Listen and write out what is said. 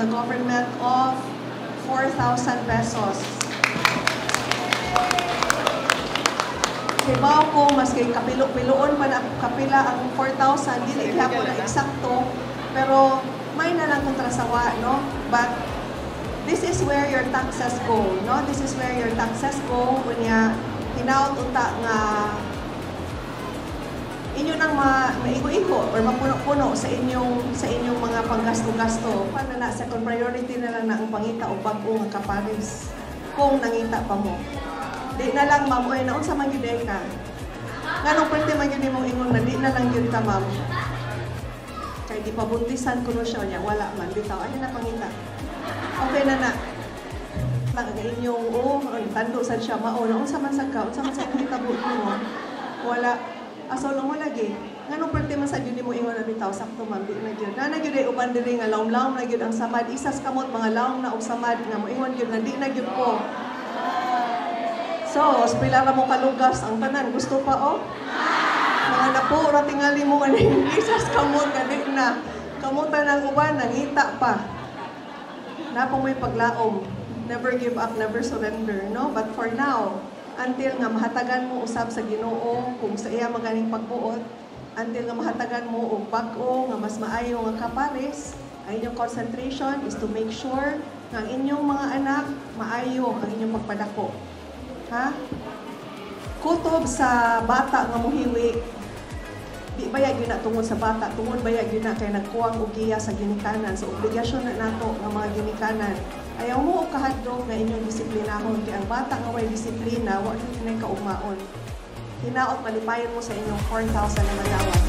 the government of 4,000 pesos. Kibaw ko, mas kay kapilo-piloon pa na kapila ang 4,000, dili ko na eksakto, pero may na lang kontrasawa, no? But this is where your taxes go, no? This is where your taxes go when hinaot unta nga inyo nang maigo-igo or mapuno-puno sa inyong mga panggasto-gasto. Paano na second priority na lang na ang pangita o bag-o nga kapares kung nangita pa mo. Di na lang, ma'am, oy, naon sa mangyuday ka? Nganong pwede mangyuday mong ingon na di na lang yun ka, ma'am? Kaya di pabuntisan ko siya niya, wala man, bitaw. Ano na pangita? Okay na na. Lang inyong, tando sa siya, mao, naon sa man sa ka, sa man sa itabot mo, wala. Aso lang mo lagi. Nganong pwede man sa yun mo ingon na bitaw, sakto, ma'am, di na yun. Na nagyuday uban diri nga, laom-laom na yun ang samad. Isas kamot, mga laom na o samad, nga mo ingon yun, na di na yun ko. So, pilara mo kalugas ang tanan. Gusto pa, oh? Mga napo, ratingali mo ka ng isas kamot, galit na. Kamutan ng uban, nangita pa. Napong may paglaom. Never give up, never surrender, no? But for now, until nga mahatagan mo usab sa Ginoo, kung sa iya maganing pagbuot, until nga mahatagan mo og bag-o, nga mas maayo nga kapares, ang inyong concentration is to make sure nga ang inyong mga anak, maayo ang inyong pagpadako. Ha? Kutob sa bata nga muhiwi, di bayag yun na tungod sa bata, tungod bayag yun na kay nagkuwang og giya sa ginikanan. So, obligasyon na nato ng mga ginikanan. Ayaw mo o kahadlok na inyong disiplinahon. Kaya ang bata nga way disiplina, wala nyo kaugmaon. Hinaot, malipayon mo sa inyong 4,000 na madawat.